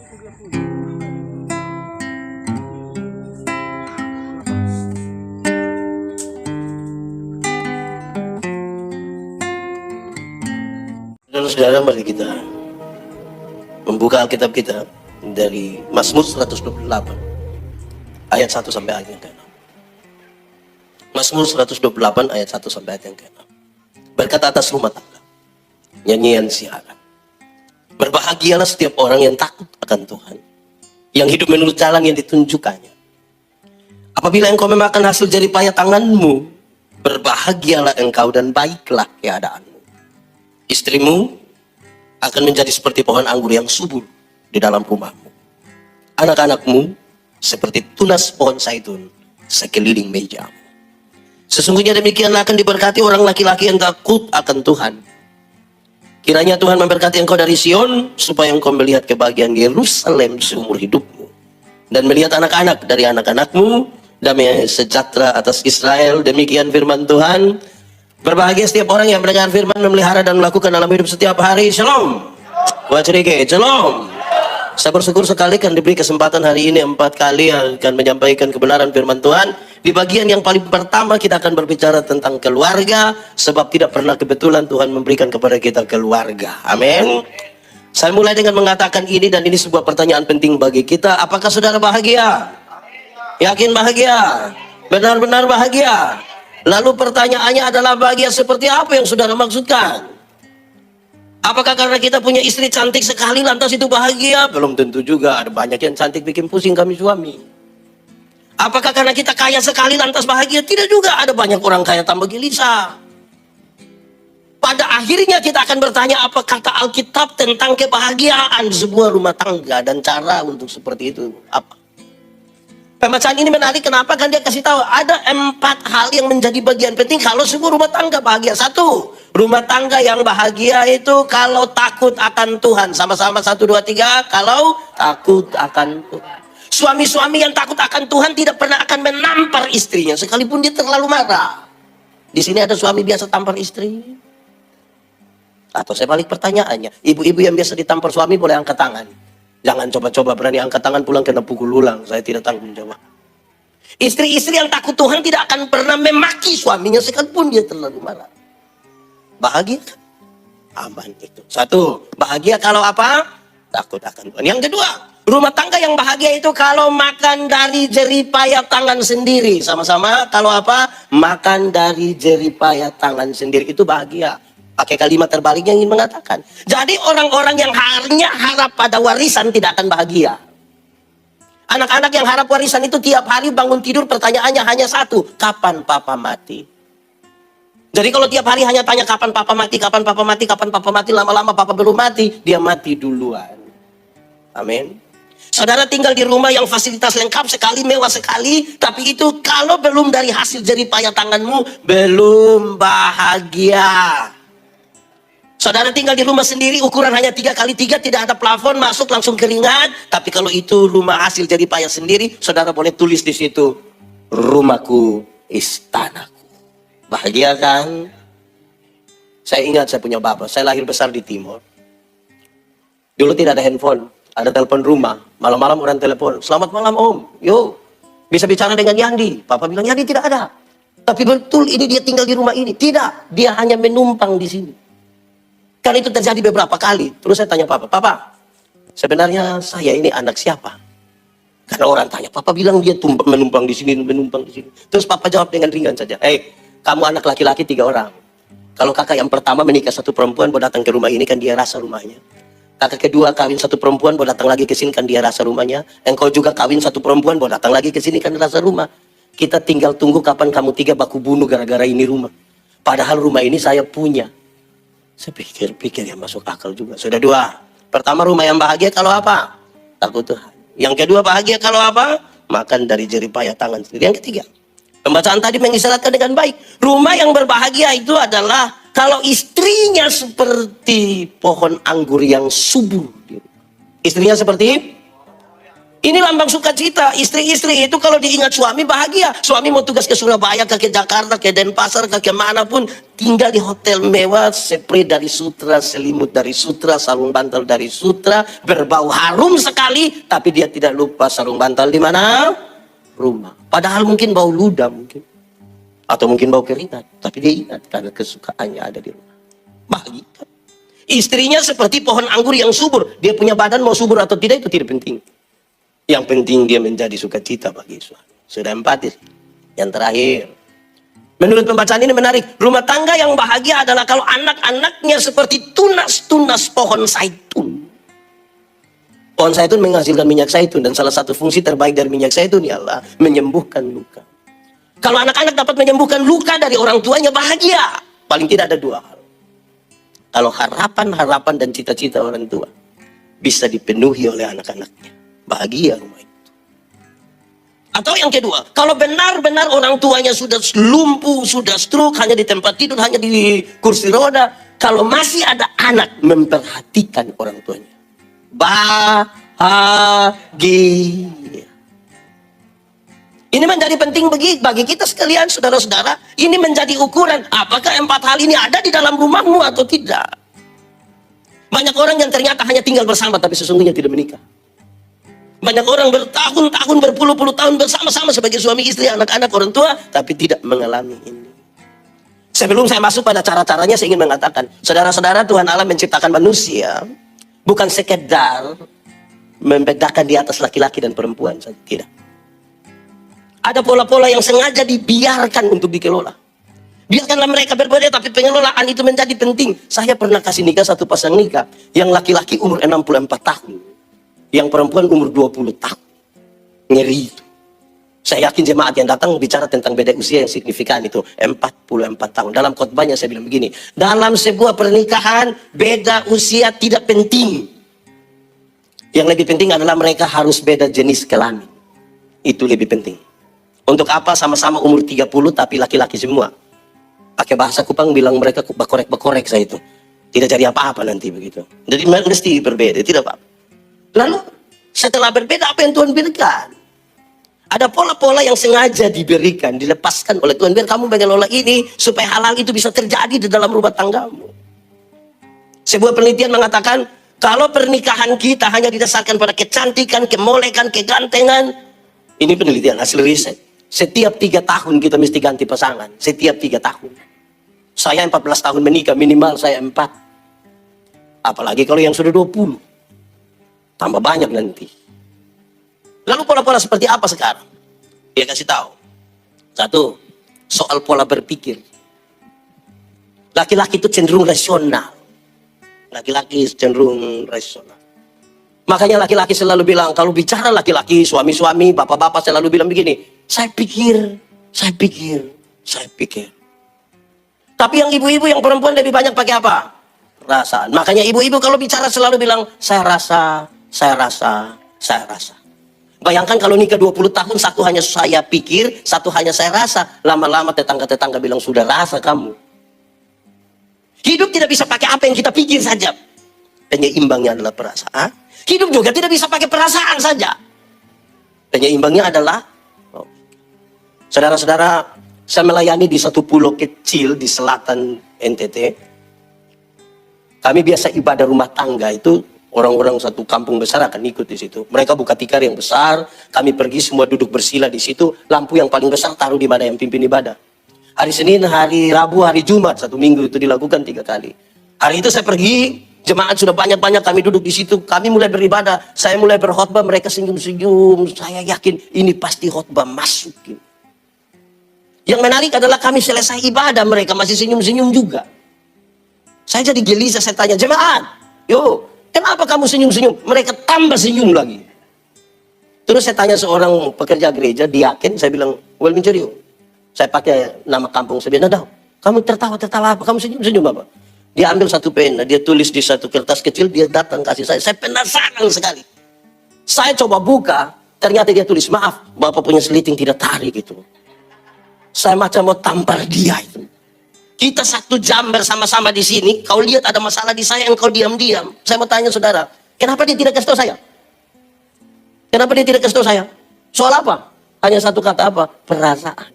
Saudara, mari kita membuka Alkitab kita dari Mazmur 128 ayat 1 sampai ayat yang ke-6. Mazmur 128 ayat 1 sampai ayat yang ke-6. Berkata atas rumah tangga, nyanyian siaran. Berbahagialah setiap orang yang takut akan Tuhan, yang hidup menurut jalan yang ditunjukkannya. Apabila engkau memakan hasil jerih payah tanganmu, berbahagialah engkau dan baiklah keadaanmu. Istrimu akan menjadi seperti pohon anggur yang subur di dalam rumahmu. Anak-anakmu seperti tunas pohon zaitun sekeliling mejamu. Sesungguhnya demikianlah akan diberkati orang laki-laki yang takut akan Tuhan. Kiranya Tuhan memberkati engkau dari Sion, supaya engkau melihat kebahagiaan Yerusalem seumur hidupmu, dan melihat anak-anak dari anak-anakmu, damai sejahtera atas Israel. Demikian firman Tuhan. Berbahagia setiap orang yang mendengar firman, memelihara dan melakukan dalam hidup setiap hari. Shalom. Wajrike, shalom. Saya bersyukur sekali kan diberi kesempatan hari ini 4 kali akan menyampaikan kebenaran firman Tuhan. Di bagian yang paling pertama kita akan berbicara tentang keluarga, sebab tidak pernah kebetulan Tuhan memberikan kepada kita keluarga. Amin. Saya mulai dengan mengatakan ini, dan ini sebuah pertanyaan penting bagi kita. Apakah saudara bahagia? Yakin bahagia? Benar-benar bahagia? Lalu pertanyaannya adalah, bahagia seperti apa yang saudara maksudkan? Apakah karena kita punya istri cantik sekali lantas itu bahagia? Belum tentu juga. Ada banyak yang cantik bikin pusing kami suami. Apakah karena kita kaya sekali lantas bahagia? Tidak juga. Ada banyak orang kaya tambah gelisah. Pada akhirnya kita akan bertanya, apa kata Alkitab tentang kebahagiaan sebuah rumah tangga dan cara untuk seperti itu? Apa? Pembacaan ini menarik. Kenapa? Kan dia kasih tahu ada 4 hal yang menjadi bagian penting kalau sebuah rumah tangga bahagia. 1, rumah tangga yang bahagia itu kalau takut akan Tuhan. Sama-sama 1, 2, 3. Kalau takut akan Tuhan. Suami-suami yang takut akan Tuhan tidak pernah akan menampar istrinya sekalipun dia terlalu marah. Di sini ada suami biasa tampar istri? Atau saya balik pertanyaannya, ibu-ibu yang biasa ditampar suami boleh angkat tangan. Jangan coba-coba berani angkat tangan pulang kena pukul ulang. Saya tidak tanggung jawab. Istri-istri yang takut Tuhan tidak akan pernah memaki suaminya sekalipun dia terlalu marah. Bahagia kan? Aman itu. 1, bahagia kalau apa? Takut akan Tuhan. Yang kedua, rumah tangga yang bahagia itu kalau makan dari jerih payah tangan sendiri. Sama-sama, kalau apa? Makan dari jerih payah tangan sendiri. Itu bahagia. Pakai kalimat terbaliknya ingin mengatakan, jadi orang-orang yang hanya harap pada warisan tidak akan bahagia. Anak-anak yang harap warisan itu tiap hari bangun tidur pertanyaannya hanya 1, kapan papa mati? Jadi kalau tiap hari hanya tanya kapan papa mati, kapan papa mati, kapan papa mati, lama-lama papa belum mati, dia mati duluan. Amin. Saudara tinggal di rumah yang fasilitas lengkap sekali, mewah sekali, tapi itu kalau belum dari hasil jerih payah tanganmu, belum bahagia. Saudara tinggal di rumah sendiri, ukuran hanya 3x3, tidak ada plafon, masuk langsung keringat. Tapi kalau itu rumah hasil jerih payah sendiri, saudara boleh tulis di situ, rumahku, istanaku. Bahagia kan? Saya ingat saya punya bapak, saya lahir besar di timur. Dulu tidak ada handphone, ada telepon rumah. Malam-malam orang telepon, selamat malam om, yuk bisa bicara dengan Yandi. Papa bilang, Yandi tidak ada. Tapi betul ini dia tinggal di rumah ini? Tidak, dia hanya menumpang di sini. Kan itu terjadi beberapa kali. Terus saya tanya papa, papa, sebenarnya saya ini anak siapa? Karena orang tanya, papa bilang dia menumpang di sini, menumpang di sini. Terus papa jawab dengan ringan saja, kamu anak laki-laki 3 orang. Kalau kakak yang pertama menikah 1 perempuan, baru datang ke rumah ini kan dia rasa rumahnya. Kakak kedua kawin 1 perempuan, baru datang lagi ke sini kan dia rasa rumahnya. Engkau juga kawin 1 perempuan, baru datang lagi ke sini kan rasa rumah. Kita tinggal tunggu kapan kamu 3 baku bunuh gara-gara ini rumah. Padahal rumah ini saya punya. Saya pikir yang masuk akal juga. Sudah 2. Pertama, rumah yang bahagia kalau apa? Takut Tuhan. Yang kedua, bahagia kalau apa? Makan dari jerih payah tangan sendiri. Yang ketiga, pembacaan tadi mengisyaratkan dengan baik. Rumah yang berbahagia itu adalah kalau istrinya seperti pohon anggur yang subur. Istrinya seperti? Ini lambang sukacita. Istri-istri itu kalau diingat suami bahagia. Suami mau tugas ke Surabaya, ke Jakarta, ke Denpasar, ke manapun, tinggal di hotel mewah, spray dari Sutra, selimut dari Sutra, sarung bantal dari Sutra, berbau harum sekali, tapi dia tidak lupa sarung bantal di mana? Rumah. Padahal mungkin bau ludah mungkin. Atau mungkin bau keringat, tapi dia ingat karena kesukaannya ada di rumah. Bahagia. Istrinya seperti pohon anggur yang subur. Dia punya badan mau subur atau tidak itu tidak penting. Yang penting dia menjadi sukacita bagi suami. Sudah empatis. Yang terakhir, menurut pembacaan ini menarik. Rumah tangga yang bahagia adalah kalau anak-anaknya seperti tunas-tunas pohon zaitun. Pohon zaitun menghasilkan minyak zaitun. Dan salah satu fungsi terbaik dari minyak zaitun ialah menyembuhkan luka. Kalau anak-anak dapat menyembuhkan luka dari orang tuanya, bahagia. Paling tidak ada dua hal. Kalau harapan-harapan dan cita-cita orang tua bisa dipenuhi oleh anak-anaknya, bahagia rumah itu. Atau yang kedua, kalau benar-benar orang tuanya sudah lumpuh, sudah stroke, hanya di tempat tidur, hanya di kursi roda, kalau masih ada anak memperhatikan orang tuanya, bahagia. Ini menjadi penting bagi kita sekalian, saudara-saudara. Ini menjadi ukuran apakah 4 hal ini ada di dalam rumahmu atau tidak. Banyak orang yang ternyata hanya tinggal bersama tapi sesungguhnya tidak menikah. Banyak orang bertahun-tahun, berpuluh-puluh tahun bersama-sama sebagai suami istri, anak-anak, orang tua, tapi tidak mengalami ini. Sebelum saya masuk pada cara-caranya, saya ingin mengatakan, saudara-saudara, Tuhan Allah menciptakan manusia bukan sekedar membedakan di atas laki-laki dan perempuan saja, tidak. Ada pola-pola yang sengaja dibiarkan untuk dikelola. Biarkanlah mereka berbeda, tapi pengelolaan itu menjadi penting. Saya pernah kasih nikah satu pasang nikah, yang laki-laki umur 64 tahun. Yang perempuan umur 20 tahun. Ngeri itu. Saya yakin jemaat yang datang bicara tentang beda usia yang signifikan itu. 44 tahun. Dalam khotbahnya saya bilang begini. Dalam sebuah pernikahan, beda usia tidak penting. Yang lebih penting adalah mereka harus beda jenis kelamin. Itu lebih penting. Untuk apa sama-sama umur 30 tapi laki-laki semua? Pakai bahasa Kupang bilang mereka bekorek-bekorek saya itu. Tidak jadi apa-apa nanti begitu. Jadi mesti berbeda, tidak apa-apa. Lalu setelah berbeda apa yang Tuhan berikan? Ada pola-pola yang sengaja diberikan, dilepaskan oleh Tuhan. Biar kamu mengelola ini supaya hal-hal itu bisa terjadi di dalam rumah tanggamu. Sebuah penelitian mengatakan kalau pernikahan kita hanya didasarkan pada kecantikan, kemolekan, kegantengan. Ini penelitian hasil riset. Setiap 3 tahun kita mesti ganti pasangan. Setiap 3 tahun. Saya 14 tahun menikah, minimal saya 4. Apalagi kalau yang sudah 20. Tambah banyak nanti. Lalu pola-pola seperti apa sekarang? Dia kasih tahu. 1, soal pola berpikir. Laki-laki itu cenderung rasional. Laki-laki cenderung rasional. Makanya laki-laki selalu bilang, kalau bicara laki-laki, suami-suami, bapak-bapak selalu bilang begini, saya pikir. Tapi yang ibu-ibu, yang perempuan lebih banyak pakai apa? Perasaan. Makanya ibu-ibu kalau bicara selalu bilang, saya rasa. Bayangkan kalau nikah 20 tahun, satu hanya saya pikir, satu hanya saya rasa. Lama-lama tetangga-tetangga bilang, sudah rasa kamu. Hidup tidak bisa pakai apa yang kita pikir saja. Penyeimbangnya adalah perasaan. Hidup juga tidak bisa pakai perasaan saja. Penyeimbangnya adalah saudara-saudara, saya melayani di satu pulau kecil di selatan NTT. Kami biasa ibadah rumah tangga itu, orang-orang satu kampung besar akan ikut di situ. Mereka buka tikar yang besar, kami pergi semua duduk bersila di situ. Lampu yang paling besar taruh di mana yang pimpin ibadah. Hari Senin, hari Rabu, hari Jumat, 1 minggu itu dilakukan 3 kali. Hari itu saya pergi, jemaat sudah banyak-banyak, kami duduk di situ. Kami mulai beribadah, saya mulai berkhotbah, mereka senyum-senyum. Saya yakin ini pasti khotbah masuk. Yang menarik adalah kami selesai ibadah, mereka masih senyum-senyum juga. Saya jadi gelisah, saya tanya, jemaat, yo, kenapa kamu senyum-senyum? Mereka tambah senyum lagi. Terus saya tanya seorang pekerja gereja, diaken, saya bilang, well Mincerio, saya pakai nama kampung, saya bilang, kamu tertawa apa? Kamu senyum-senyum apa? Dia ambil satu pena, dia tulis di satu kertas kecil, dia datang kasih saya penasaran sekali. Saya coba buka, ternyata dia tulis, maaf, Bapak punya seliting tidak tarik itu. Saya macam mau tampar dia itu. Kita 1 jam bersama-sama di sini, kau lihat ada masalah di saya, engkau diam-diam. Saya mau tanya saudara, kenapa dia tidak kasih tahu saya? Kenapa dia tidak kasih tahu saya? Soal apa? Hanya satu kata apa? Perasaan.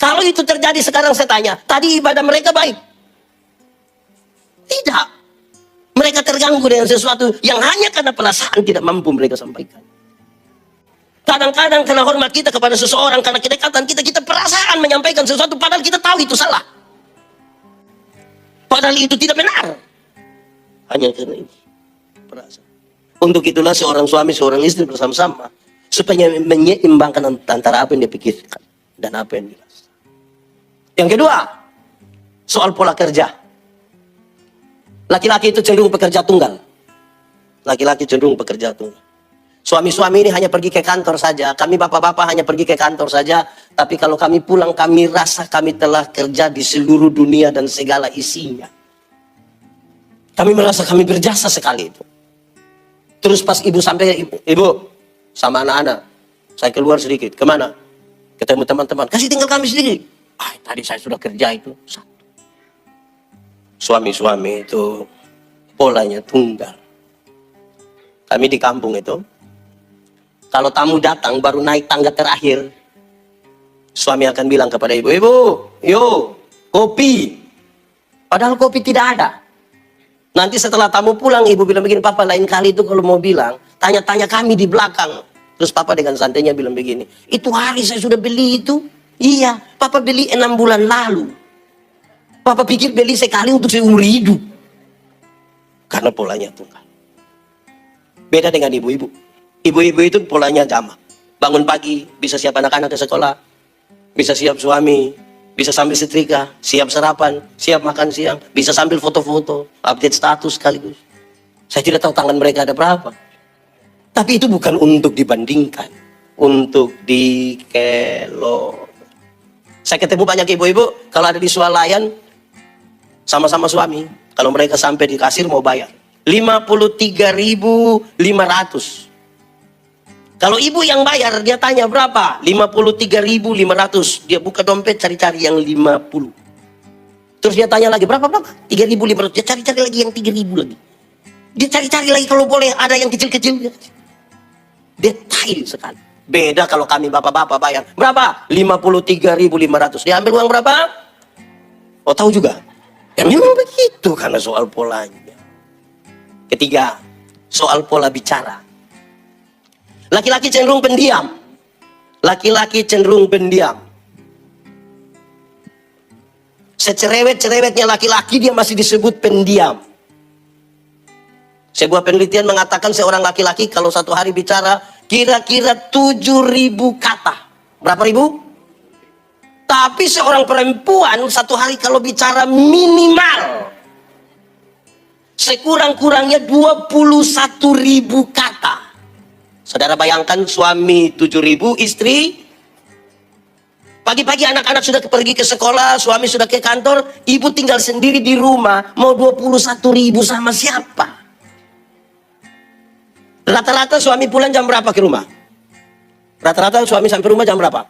Kalau itu terjadi sekarang saya tanya, tadi ibadah mereka baik? Tidak. Mereka terganggu dengan sesuatu yang hanya karena perasaan tidak mampu mereka sampaikan. Kadang-kadang karena hormat kita kepada seseorang, karena kedekatan kita, kita perasaan menyampaikan sesuatu padahal kita tahu itu salah. Padahal itu tidak benar. Hanya karena ini. Perasaan. Untuk itulah seorang suami, seorang istri bersama-sama supaya menyeimbangkan antara apa yang dia pikirkan dan apa yang dirasa. Yang kedua, soal pola kerja. Laki-laki itu cenderung pekerja tunggal. Laki-laki cenderung pekerja tunggal. Suami-suami ini hanya pergi ke kantor saja. Kami bapak-bapak hanya pergi ke kantor saja. Tapi kalau kami pulang, kami rasa kami telah kerja di seluruh dunia dan segala isinya. Kami merasa kami berjasa sekali itu. Terus pas ibu sampai, ibu sama anak-anak, saya keluar sedikit. Kemana? Ketemu teman-teman. Kasih tinggal kami sedikit. Tadi saya sudah kerja itu. Suami-suami itu polanya tunggal. Kami di kampung itu, kalau tamu datang baru naik tangga terakhir, suami akan bilang kepada ibu, ibu, yo, kopi. Padahal kopi tidak ada. Nanti setelah tamu pulang, ibu bilang begini, papa lain kali itu kalau mau bilang, tanya-tanya kami di belakang. Terus papa dengan santainya bilang begini, itu hari saya sudah beli itu. Iya, papa beli 6 bulan lalu. Papa pikir beli sekali untuk seumur hidup. Karena polanya tunggal. Beda dengan ibu-ibu. Ibu-ibu itu polanya jamak. Bangun pagi, bisa siap anak-anak ke sekolah. Bisa siap suami. Bisa sambil setrika, siap sarapan, siap makan siang, bisa sambil foto-foto, update status sekaligus. Saya tidak tahu tangan mereka ada berapa. Tapi itu bukan untuk dibandingkan, untuk dikelo. Saya ketemu banyak ibu-ibu, kalau ada di swalayan, sama-sama suami. Kalau mereka sampai di kasir mau bayar. 53.500. Kalau ibu yang bayar, dia tanya berapa? 53.500. Dia buka dompet, cari-cari yang 50. Terus dia tanya lagi, berapa? 3.500. Dia cari-cari lagi yang 3.000 lagi. Dia cari-cari lagi kalau boleh, ada yang kecil-kecil. Detail sekali. Beda kalau kami bapak-bapak bayar. Berapa? 53.500. Dia ambil uang berapa? Oh, tahu juga? Ya memang begitu, karena soal polanya. Ketiga, soal pola bicara. Laki-laki cenderung pendiam. Laki-laki cenderung pendiam. Secerewet-cerewetnya laki-laki dia masih disebut pendiam. Sebuah penelitian mengatakan seorang laki-laki kalau satu hari bicara kira-kira 7.000 kata. Berapa ribu? Tapi seorang perempuan satu hari kalau bicara minimal sekurang-kurangnya 21.000 kata. Saudara bayangkan suami 7.000, istri pagi-pagi anak-anak sudah pergi ke sekolah, suami sudah ke kantor, ibu tinggal sendiri di rumah, mau 21.000 sama siapa? Rata-rata suami pulang jam berapa ke rumah? Rata-rata suami sampai rumah jam berapa?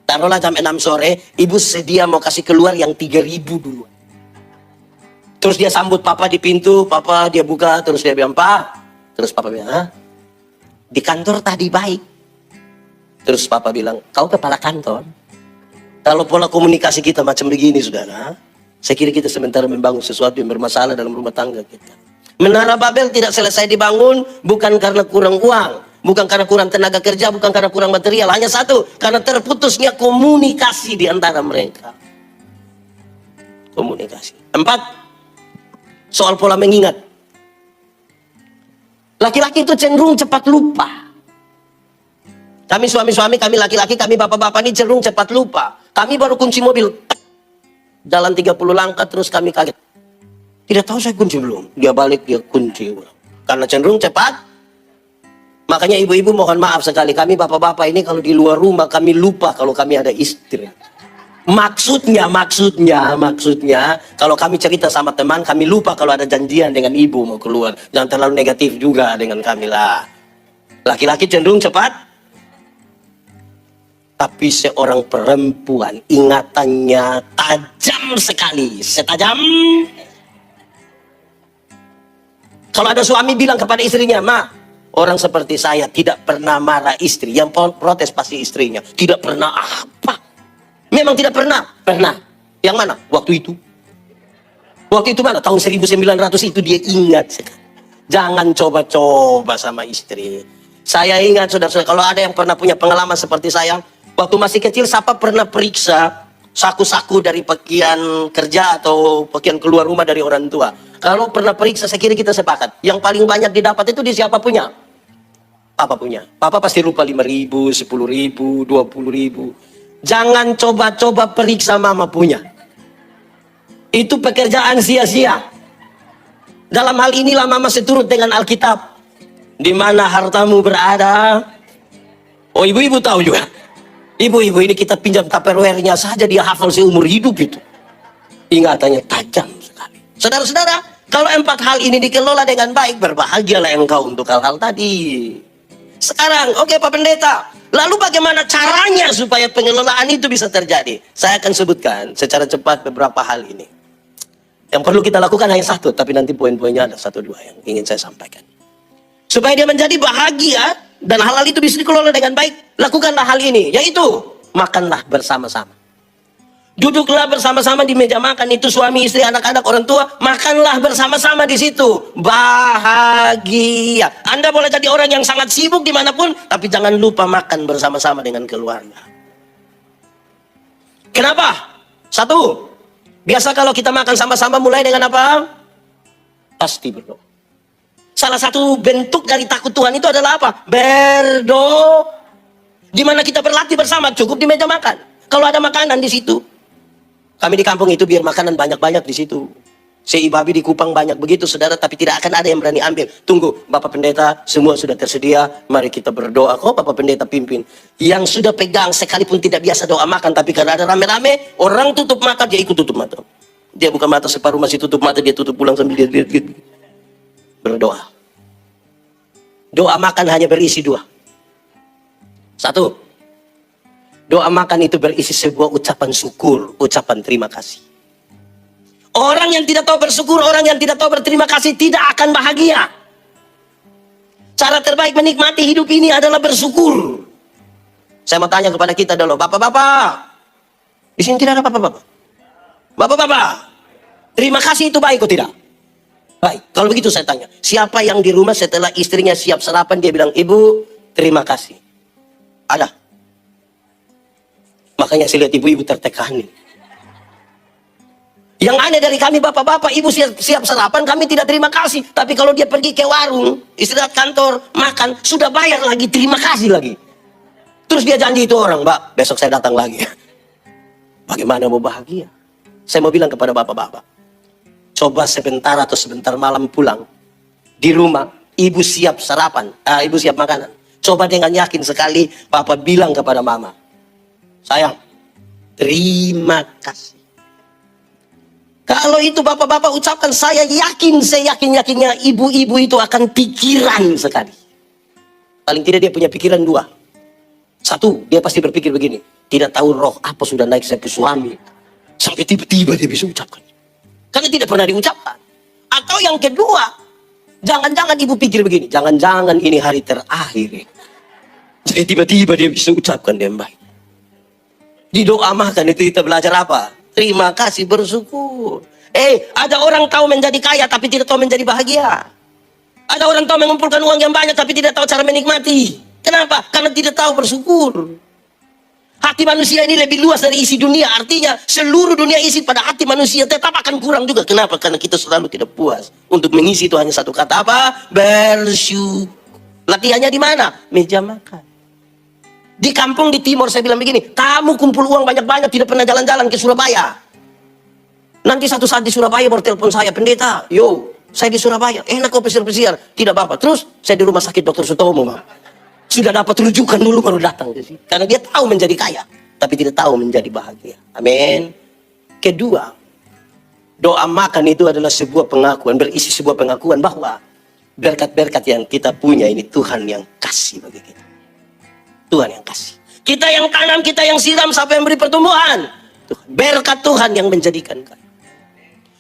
Taruhlah jam 6 sore, ibu sedia mau kasih keluar yang 3.000 dulu. Terus dia sambut papa di pintu, papa dia buka, terus dia bilang, Pak. Terus papa bilang, hah? Di kantor tadi baik. Terus papa bilang, kau kepala kantor. Kalau pola komunikasi kita macam begini, saudara, saya kira kita sementara membangun sesuatu yang bermasalah dalam rumah tangga kita. Menara Babel tidak selesai dibangun bukan karena kurang uang, bukan karena kurang tenaga kerja, bukan karena kurang material. Hanya satu, karena terputusnya komunikasi di antara mereka. Komunikasi. 4, soal pola mengingat. Laki-laki itu cenderung cepat lupa. Kami suami-suami, kami laki-laki, kami bapak-bapak ini cenderung cepat lupa. Kami baru kunci mobil, jalan 30 langkah terus kami kaget. Tidak tahu saya kunci belum. Dia balik, dia kunci. Karena cenderung cepat. Makanya ibu-ibu mohon maaf sekali. Kami bapak-bapak ini kalau di luar rumah kami lupa kalau kami ada istri. Maksudnya, kalau kami cerita sama teman, kami lupa kalau ada janjian dengan ibu mau keluar. Jangan terlalu negatif juga dengan kami lah. Laki-laki cenderung cepat. Tapi seorang perempuan ingatannya tajam sekali. Setajam. Kalau ada suami bilang kepada istrinya, Ma, Orang seperti saya tidak pernah marah istri. Yang protes pasti istrinya. Tidak pernah apa. Memang tidak pernah. Pernah. Yang mana? Waktu itu. Waktu itu mana? Tahun 1900 itu dia ingat. Jangan coba-coba sama istri. Saya ingat, saudara-saudara, kalau ada yang pernah punya pengalaman seperti saya, waktu masih kecil, siapa pernah periksa saku-saku dari pakaian kerja atau pakaian keluar rumah dari orang tua? Kalau pernah periksa, saya kira kita sepakat. Yang paling banyak didapat itu di siapa punya? Papa punya. Papa pasti lupa 5.000, 10.000, 20.000. Jangan coba-coba periksa mama punya. Itu pekerjaan sia-sia. Dalam hal inilah mama seturut dengan Alkitab. Di mana hartamu berada. Oh, ibu-ibu tahu juga. Ibu-ibu ini kita pinjam Tupperware-nya saja, dia hafal seumur hidup itu. Ingatannya tajam sekali. Saudara-saudara, kalau 4 hal ini dikelola dengan baik, berbahagialah engkau untuk hal-hal tadi. Sekarang, oke Pak Pendeta, lalu bagaimana caranya supaya pengelolaan itu bisa terjadi? Saya akan sebutkan secara cepat beberapa hal ini. Yang perlu kita lakukan hanya satu, tapi nanti poin-poinnya ada 1-2 yang ingin saya sampaikan. Supaya dia menjadi bahagia dan hal-hal itu bisa dikelola dengan baik, lakukanlah hal ini, yaitu makanlah bersama-sama. Duduklah bersama-sama di meja makan, itu suami, istri, anak-anak, orang tua, makanlah bersama-sama di situ. Bahagia. Anda boleh jadi orang yang sangat sibuk dimanapun, tapi jangan lupa makan bersama-sama dengan keluarga. Kenapa? 1, biasa kalau kita makan sama-sama mulai dengan apa? Pasti berdoa. Salah satu bentuk dari takut Tuhan itu adalah apa? Berdoa. Di mana kita berlatih bersama, cukup di meja makan. Kalau ada makanan di situ. Kami di kampung itu biar makanan banyak-banyak di situ. Babi di Kupang banyak begitu, saudara, tapi tidak akan ada yang berani ambil. Tunggu, Bapak Pendeta, semua sudah tersedia. Mari kita berdoa. Kok Bapak Pendeta pimpin? Yang sudah pegang sekalipun tidak biasa doa makan, tapi karena ada rame-rame, orang tutup mata, dia ikut tutup mata. Dia buka mata separuh, masih tutup mata, dia tutup pulang sambil dia gitu. Berdoa. Doa makan hanya berisi 2. 1, doa makan itu berisi sebuah ucapan syukur, ucapan terima kasih. Orang yang tidak tahu bersyukur, orang yang tidak tahu berterima kasih tidak akan bahagia. Cara terbaik menikmati hidup ini adalah bersyukur. Saya mau tanya kepada kita dulu, bapak-bapak. Di sini tidak ada bapak-bapak. Bapak-bapak, terima kasih itu baik atau tidak? Baik, kalau begitu saya tanya, siapa yang di rumah setelah istrinya siap sarapan, dia bilang, ibu, terima kasih? Ada? Makanya saya lihat ibu-ibu tertekan nih. Yang aneh dari kami bapak-bapak, ibu siap sarapan, kami tidak terima kasih. Tapi kalau dia pergi ke warung, istirahat kantor, makan, sudah bayar lagi, terima kasih lagi. Terus dia janji itu orang, Mbak, besok saya datang lagi. Bagaimana mau bahagia? Saya mau bilang kepada bapak-bapak, coba sebentar atau sebentar malam pulang. Di rumah, ibu siap sarapan, ibu siap makanan. Coba dengan yakin sekali, papa bilang kepada mama, sayang, terima kasih. Kalau itu bapak-bapak ucapkan, saya yakin-yakinnya ibu-ibu itu akan pikiran sekali. Paling tidak dia punya pikiran 2. 1, dia pasti berpikir begini, tidak tahu roh apa sudah naik saya ke suami. Sampai tiba-tiba dia bisa ucapkan. Karena tidak pernah diucapkan. Atau yang kedua, jangan-jangan ibu pikir begini, jangan-jangan ini hari terakhir. Jadi tiba-tiba dia bisa ucapkan dengan baik. Di doa makan itu kita belajar apa? Terima kasih, bersyukur. Ada orang tahu menjadi kaya tapi tidak tahu menjadi bahagia. Ada orang tahu mengumpulkan uang yang banyak tapi tidak tahu cara menikmati. Kenapa? Karena tidak tahu bersyukur. Hati manusia ini lebih luas dari isi dunia. Artinya seluruh dunia isi pada hati manusia, tetap akan kurang juga. Kenapa? Karena kita selalu tidak puas. Untuk mengisi itu hanya satu kata apa? Bersyukur. Latihannya di mana? Meja makan. Di kampung di timur saya bilang begini, kamu kumpul uang banyak-banyak tidak pernah jalan-jalan ke Surabaya. Nanti satu saat di Surabaya baru telepon saya, pendeta, yo saya di Surabaya, enak kok pesir-pesir. Tidak apa-apa. Terus saya di rumah sakit Dr. Sutomo, sudah dapat rujukan dulu baru datang ke sini. Karena dia tahu menjadi kaya, tapi tidak tahu menjadi bahagia. Amin. Kedua, doa makan itu adalah sebuah pengakuan, berisi sebuah pengakuan bahwa berkat-berkat yang kita punya ini Tuhan yang kasih bagi kita. Tuhan yang kasih. Kita yang tanam, kita yang siram, siapa yang beri pertumbuhan? Tuhan. Berkat Tuhan yang menjadikan kaya.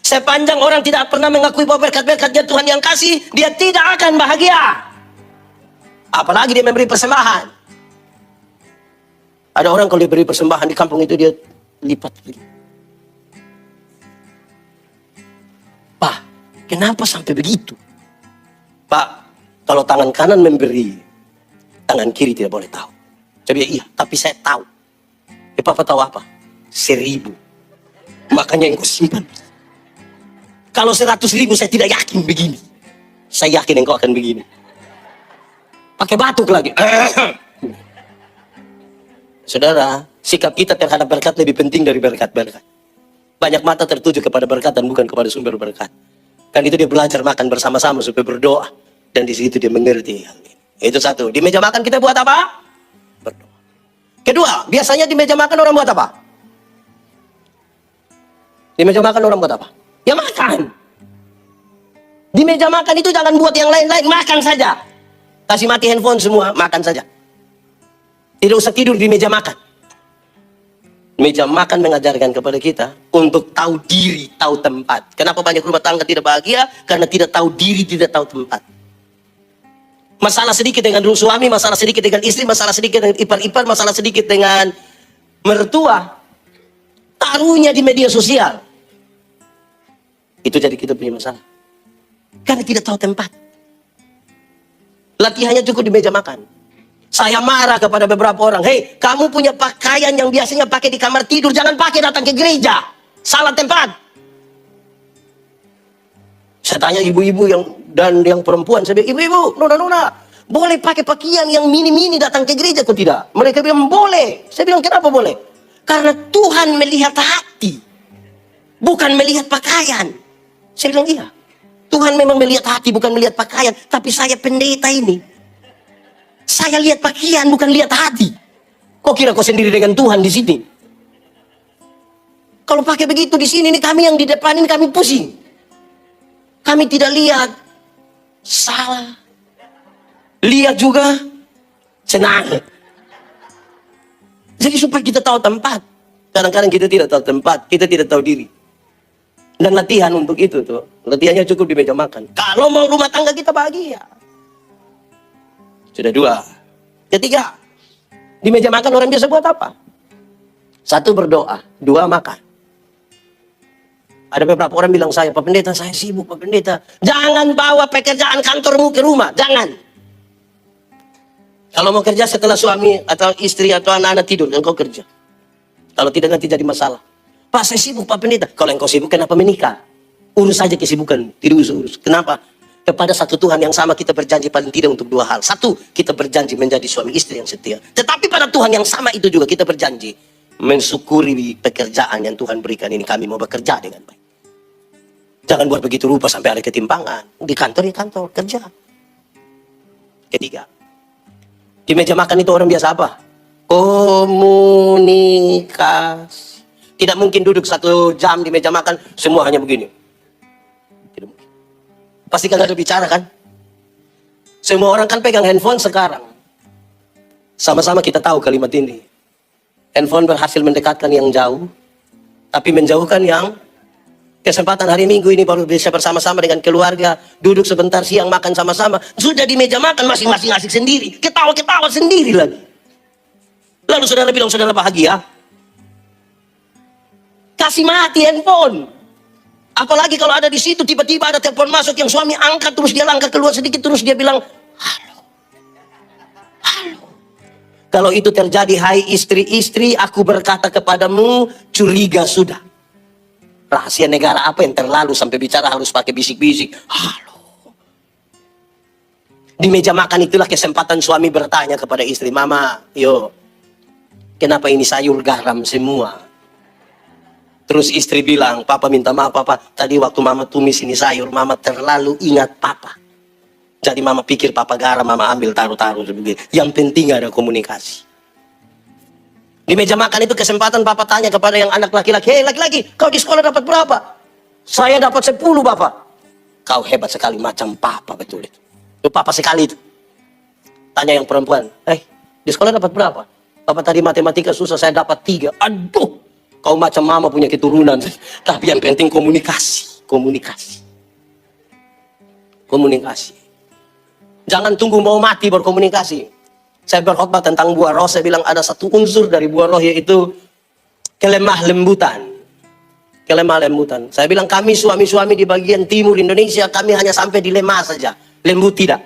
Sepanjang orang tidak pernah mengakui bahwa berkat-berkatnya Tuhan yang kasih, dia tidak akan bahagia. Apalagi dia memberi persembahan. Ada orang kalau dia beri persembahan di kampung itu dia lipat. Pak, kenapa sampai begitu? Pak, kalau tangan kanan memberi, tangan kiri tidak boleh tahu. Saya bilang, iya, tapi saya tahu. Papa tahu apa? 1000. Makanya engkau simpan. Kalau 100.000 saya tidak yakin begini. Saya yakin engkau akan begini. Pakai batuk lagi. Saudara, sikap kita terhadap berkat lebih penting dari berkat-berkat. Banyak mata tertuju kepada berkat dan bukan kepada sumber berkat. Kan itu dia belajar makan bersama-sama supaya berdoa. Dan di situ dia mengerti hal ini. Itu satu. Di meja makan kita buat apa? Berdoa. Kedua, biasanya di meja makan orang buat apa? Di meja makan orang buat apa? Ya makan. Di meja makan itu jangan buat yang lain-lain, makan saja. Kasih mati handphone semua, makan saja. Tidak usah tidur di meja makan. Meja makan mengajarkan kepada kita untuk tahu diri, tahu tempat. Kenapa banyak rumah tangga tidak bahagia? Karena tidak tahu diri, tidak tahu tempat. Masalah sedikit dengan suami, masalah sedikit dengan istri, masalah sedikit dengan ipar-ipar, masalah sedikit dengan mertua. Taruhnya di media sosial. Itu jadi kita punya masalah. Karena tidak tahu tempat. Latihannya cukup di meja makan. Saya marah kepada beberapa orang. Hei, kamu punya pakaian yang biasanya pakai di kamar tidur, jangan pakai datang ke gereja. Salah tempat. Saya tanya ibu-ibu dan yang perempuan, saya bilang, ibu-ibu, nona-nona, boleh pakai pakaian yang mini-mini datang ke gereja atau tidak? Mereka bilang, boleh. Saya bilang, kenapa boleh? Karena Tuhan melihat hati, bukan melihat pakaian. Saya bilang, iya. Tuhan memang melihat hati, bukan melihat pakaian. Tapi saya pendeta ini, saya lihat pakaian, bukan lihat hati. Kok kira kau sendiri dengan Tuhan di sini? Kalau pakai begitu di sini, ini kami yang di depan ini kami pusing. Kami tidak lihat salah, lihat juga senang. Jadi supaya kita tahu tempat. Kadang-kadang kita tidak tahu tempat, kita tidak tahu diri. Dan latihan untuk itu tuh, latihannya cukup di meja makan. Kalau mau rumah tangga kita bahagia. Sudah 2. Ketiga, di meja makan orang biasa buat apa? 1 berdoa, 2 makan. Ada beberapa orang bilang saya, Pak Pendeta, saya sibuk, Pak Pendeta. Jangan bawa pekerjaan kantormu ke rumah, jangan. Kalau mau kerja setelah suami atau istri atau anak-anak tidur, engkau kerja. Kalau tidak nanti jadi masalah. Pak, saya sibuk, Pak Pendeta. Kalau engkau sibuk, kenapa menikah? Urus saja kesibukan, tidak usah urus. Kenapa? Kepada satu Tuhan yang sama kita berjanji paling tidak untuk 2 hal. 1, kita berjanji menjadi suami istri yang setia. Tetapi pada Tuhan yang sama itu juga kita berjanji mensyukuri pekerjaan yang Tuhan berikan ini. Kami mau bekerja dengan baik. Jangan buat begitu rupa sampai ada ketimpangan. Di kantor ya kantor, kerja. Ketiga, di meja makan itu orang biasa apa? Komunikasi. Tidak mungkin duduk 1 jam di meja makan, semua hanya begini. Tidak mungkin. Pasti kan ada bicara kan? Semua orang kan pegang handphone sekarang. Sama-sama kita tahu kalimat ini. Handphone berhasil mendekatkan yang jauh, tapi menjauhkan yang kesempatan hari Minggu ini baru bisa bersama-sama dengan keluarga, duduk sebentar siang makan sama-sama, sudah di meja makan masing-masing asik sendiri, ketawa-ketawa sendiri lagi. Lalu saudara bilang saudara bahagia? Kasih mati handphone. Apalagi kalau ada di situ tiba-tiba ada telepon masuk yang suami angkat, terus dia langkah keluar sedikit, terus dia bilang halo, halo. Kalau itu terjadi, hai istri-istri, aku berkata kepadamu, curiga sudah. Rahasia negara apa yang terlalu sampai bicara harus pakai bisik-bisik. Halo. Di meja makan itulah kesempatan suami bertanya kepada istri, Mama, yo, kenapa ini sayur garam semua? Terus istri bilang, Papa minta maaf, Papa, tadi waktu Mama tumis ini sayur, Mama terlalu ingat Papa. Jadi Mama pikir Papa garam, Mama ambil taruh-taruh sebegini. Yang penting ada komunikasi. Di meja makan itu kesempatan Papa tanya kepada yang anak laki-laki, hei laki-laki, kau di sekolah dapat berapa? Saya dapat 10, Bapak. Kau hebat sekali, macam Papa, betul itu. Itu Papa sekali itu. Tanya yang perempuan, di sekolah dapat berapa? Papa tadi matematika susah, saya dapat 3. Aduh, kau macam Mama punya keturunan. Tapi yang penting komunikasi. Komunikasi. Komunikasi. Jangan tunggu mau mati berkomunikasi. Saya berkhotbah tentang buah roh, saya bilang ada satu unsur dari buah roh yaitu kelemah lembutan. Kelemah lembutan. Saya bilang kami suami-suami di bagian timur Indonesia, kami hanya sampai di lemah saja. Lembut tidak.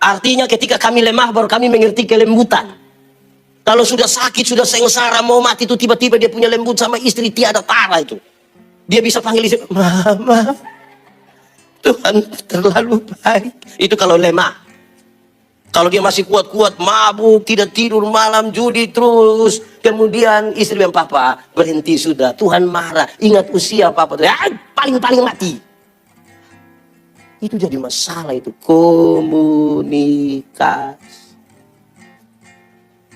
Artinya ketika kami lemah baru kami mengerti kelembutan. Kalau sudah sakit, sudah sengsara, mau mati itu tiba-tiba dia punya lembut sama istri, tiada tara itu. Dia bisa panggil istri, Mama, Tuhan terlalu baik. Itu kalau lemah. Kalau dia masih kuat-kuat, mabuk, tidak tidur malam, judi terus. Kemudian istri bilang, Papa, berhenti sudah. Tuhan marah. Ingat usia Papa. Paling-paling mati. Itu jadi masalah itu. Komunikasi.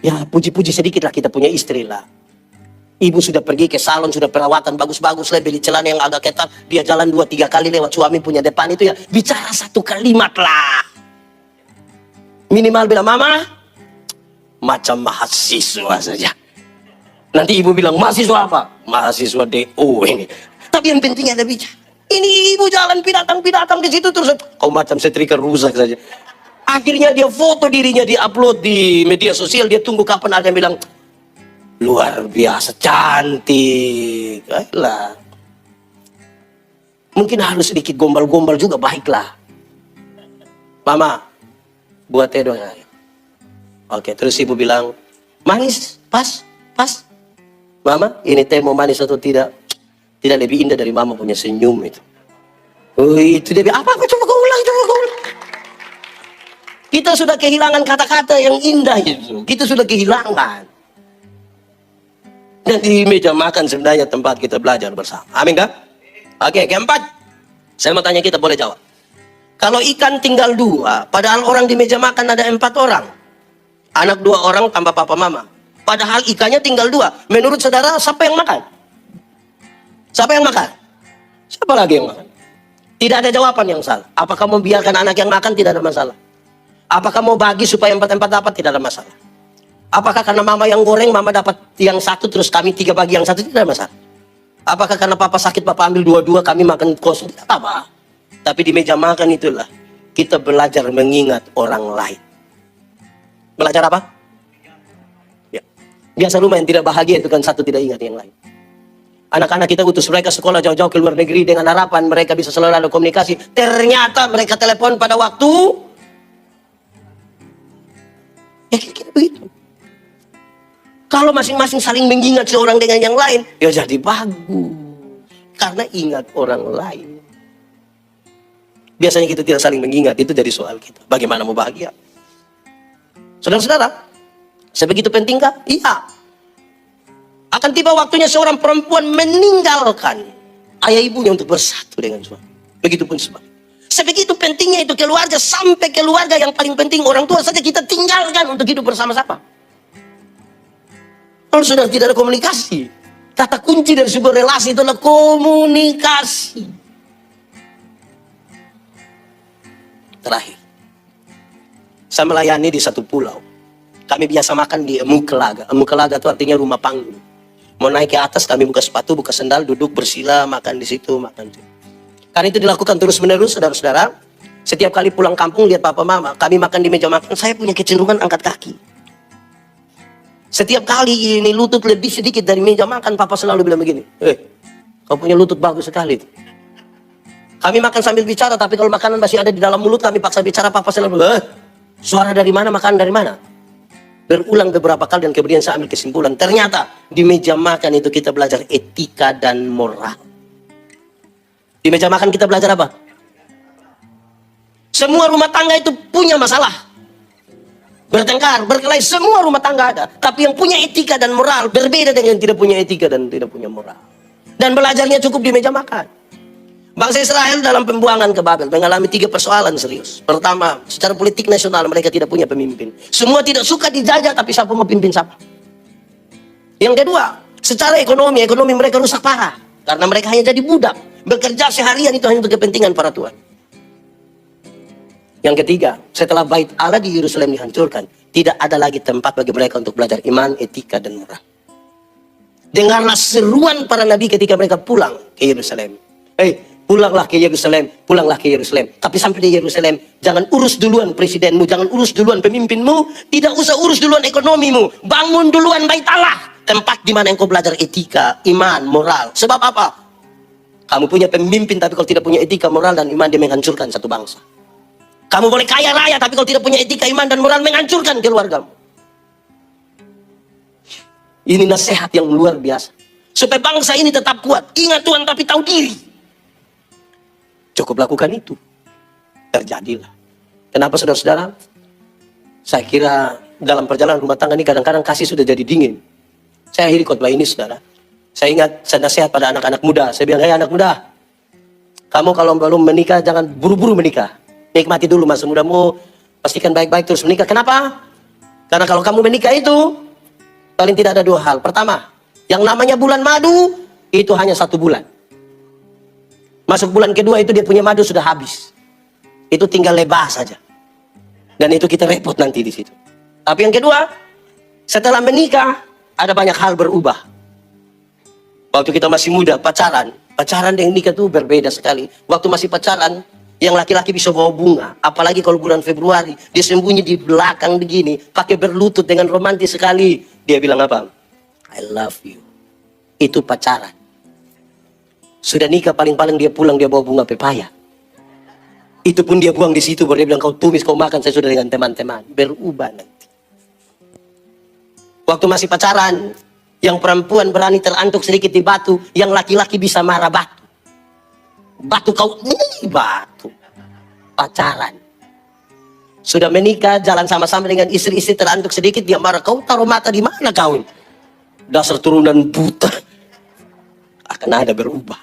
Ya, puji-puji sedikit lah kita punya istri lah. Ibu sudah pergi ke salon, sudah perawatan bagus-bagus lah. Beli celana yang agak ketat. Dia jalan 2-3 kali lewat suami punya depan itu ya. Bicara satu kalimat lah. Minimal bilang, Mama, macam mahasiswa saja. Nanti ibu bilang, mahasiswa apa? Mahasiswa DO ini. Tapi yang penting ada bicara. Ini ibu jalan pidatang di situ terus. Kau macam setrika rusak saja. Akhirnya dia foto dirinya, dia upload di media sosial. Dia tunggu kapan ada yang bilang, luar biasa cantik. Ayolah. Mungkin harus sedikit gombal-gombal juga, baiklah. Mama, buat teh dong. Oke, terus ibu bilang, manis, pas. Mama, ini teh mau manis atau tidak? Tidak lebih indah dari mama punya senyum itu. Oh, itu dia bilang, apa? Coba kau ulang. Kita sudah kehilangan kata-kata yang indah itu. Kita sudah kehilangan. Dan di meja makan sebenarnya tempat kita belajar bersama. Amin kan? Oke, keempat. Saya mau tanya, kita boleh jawab. Kalau ikan tinggal 2, padahal orang di meja makan ada 4 orang. Anak 2 orang tambah papa mama. Padahal ikannya tinggal 2. Menurut saudara, siapa yang makan? Siapa yang makan? Siapa lagi yang makan? Tidak ada jawaban yang salah. Apakah mau biarkan anak yang makan? Tidak ada masalah. Apakah mau bagi supaya 4 dapat? Tidak ada masalah. Apakah karena mama yang goreng, mama dapat yang 1, terus kami 3 bagi yang 1? Tidak ada masalah. Apakah karena papa sakit, papa ambil 2-2, kami makan kosong? Tidak apa-apa. Tapi di meja makan itulah kita belajar mengingat orang lain. Belajar apa? Ya. Biasa rumah yang tidak bahagia itu kan satu tidak ingat yang lain. Anak-anak kita utus mereka sekolah jauh-jauh ke luar negeri dengan harapan mereka bisa selalu ada komunikasi. Ternyata mereka telepon pada waktu. Ya kira-kira begitu. Kalau masing-masing saling mengingat seorang dengan yang lain, ya jadi bagus. Karena ingat orang lain. Biasanya kita tidak saling mengingat, itu jadi soal kita. Bagaimana mau bahagia? Saudara-saudara, sebegitu pentingkah? Iya. Akan tiba waktunya seorang perempuan meninggalkan ayah ibunya untuk bersatu dengan suami. Begitupun sebaliknya. Sebegitu pentingnya itu keluarga, sampai keluarga yang paling penting orang tua saja kita tinggalkan untuk hidup bersama-sama. Kalau sudah tidak ada komunikasi, kata kunci dari sebuah relasi adalah komunikasi. Terakhir, saya melayani di satu pulau. Kami biasa makan di Emukelaga. Emukelaga itu artinya rumah panggung. Mau naik ke atas, kami buka sepatu, buka sendal, duduk bersila, makan di situ, makan di situ. Karena itu dilakukan terus-menerus, saudara-saudara. Setiap kali pulang kampung, lihat papa mama, kami makan di meja makan, saya punya kecenderungan angkat kaki. Setiap kali ini lutut lebih sedikit dari meja makan, papa selalu bilang begini, kau punya lutut bagus sekali. Kami makan sambil bicara, tapi kalau makanan masih ada di dalam mulut, kami paksa bicara, papa selalu bilang, suara dari mana, makan dari mana? Berulang beberapa kali dan kemudian saya ambil kesimpulan. Ternyata di meja makan itu kita belajar etika dan moral. Di meja makan kita belajar apa? Semua rumah tangga itu punya masalah. Bertengkar, berkelahi, semua rumah tangga ada. Tapi yang punya etika dan moral berbeda dengan yang tidak punya etika dan tidak punya moral. Dan belajarnya cukup di meja makan. Bangsa Israel dalam pembuangan ke Babel mengalami 3 persoalan serius. Pertama, secara politik nasional mereka tidak punya pemimpin. Semua tidak suka dijajah, tapi siapa mau pimpin siapa? Yang kedua, secara ekonomi mereka rusak parah. Karena mereka hanya jadi budak. Bekerja seharian itu hanya untuk kepentingan para tuan. Yang ketiga, setelah bait Allah di Yerusalem dihancurkan, tidak ada lagi tempat bagi mereka untuk belajar iman, etika, dan moral. Dengarlah seruan para nabi ketika mereka pulang ke Yerusalem. Pulanglah ke Yerusalem, pulanglah ke Yerusalem. Tapi sampai di Yerusalem, jangan urus duluan presidenmu, jangan urus duluan pemimpinmu, tidak usah urus duluan ekonomimu. Bangun duluan bait Allah, tempat di mana engkau belajar etika, iman, moral. Sebab apa? Kamu punya pemimpin, tapi kalau tidak punya etika, moral, dan iman, dia menghancurkan satu bangsa. Kamu boleh kaya raya, tapi kalau tidak punya etika, iman, dan moral, menghancurkan keluargamu. Ini nasihat yang luar biasa. Supaya bangsa ini tetap kuat. Ingat Tuhan, tapi tahu diri. Cukup lakukan itu. Terjadilah. Kenapa saudara-saudara? Saya kira dalam perjalanan rumah tangga ini kadang-kadang kasih sudah jadi dingin. Saya akhiri khotbah ini, saudara. Saya ingat, saya nasihat pada anak-anak muda. Saya bilang, anak muda, kamu kalau belum menikah, jangan buru-buru menikah. Nikmati dulu masa mudamu, pastikan baik-baik terus menikah. Kenapa? Karena kalau kamu menikah itu, paling tidak ada dua hal. Pertama, yang namanya bulan madu, itu hanya 1 bulan. Masuk bulan kedua itu dia punya madu sudah habis. Itu tinggal lebah saja. Dan itu kita repot nanti di situ. Tapi yang kedua, setelah menikah, ada banyak hal berubah. Waktu kita masih muda, pacaran dengan nikah itu berbeda sekali. Waktu masih pacaran, yang laki-laki bisa bawa bunga. Apalagi kalau bulan Februari, dia sembunyi di belakang begini, pakai berlutut dengan romantis sekali. Dia bilang apa? I love you. Itu pacaran. Sudah nikah, paling-paling dia pulang, dia bawa bunga pepaya. Itu pun dia buang di situ, baru dia bilang, kau tumis, kau makan, saya sudah dengan teman-teman. Berubah nanti. Waktu masih pacaran, yang perempuan berani terantuk sedikit di batu, yang laki-laki bisa marah batu. Batu kau, ini batu. Pacaran. Sudah menikah, jalan sama-sama dengan istri-istri terantuk sedikit, dia marah, kau taruh mata di mana kau? Dasar turunan buta. Akan ada berubah.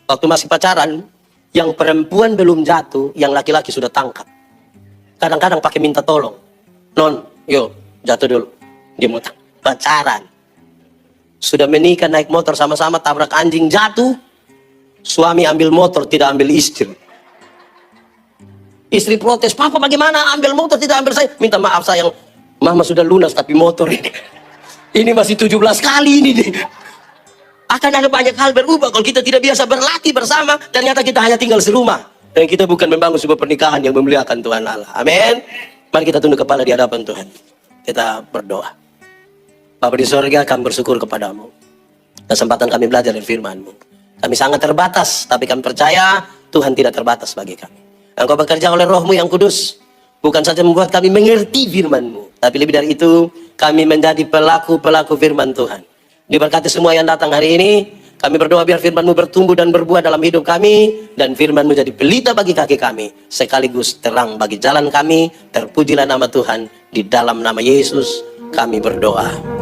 Waktu masih pacaran, yang perempuan belum jatuh, yang laki-laki sudah tangkap. Kadang-kadang pakai minta tolong. Non, yo, jatuh dulu. Dia mau tangkap. Pacaran. Sudah menikah, naik motor sama-sama, tabrak anjing, jatuh. Suami ambil motor, tidak ambil istri. Istri protes, papa bagaimana ambil motor, tidak ambil saya. Minta maaf sayang, mama sudah lunas, tapi motor ini. Ini masih 17 kali ini nih. Akan ada banyak hal berubah kalau kita tidak biasa berlatih bersama. Ternyata kita hanya tinggal serumah. Dan kita bukan membangun sebuah pernikahan yang memuliakan Tuhan Allah. Amin. Mari kita tunduk kepala di hadapan Tuhan. Kita berdoa. Bapa di sorga, kami bersyukur kepadamu. Kesempatan kami belajar dari firman-Mu. Kami sangat terbatas, tapi kami percaya Tuhan tidak terbatas bagi kami. Engkau bekerja oleh Roh-Mu yang kudus. Bukan saja membuat kami mengerti firman-Mu, tapi lebih dari itu, kami menjadi pelaku-pelaku firman Tuhan. Diberkati semua yang datang hari ini. Kami berdoa biar firman-Mu bertumbuh dan berbuah dalam hidup kami. Dan firman-Mu jadi pelita bagi kaki kami. Sekaligus terang bagi jalan kami. Terpujilah nama Tuhan. Di dalam nama Yesus kami berdoa.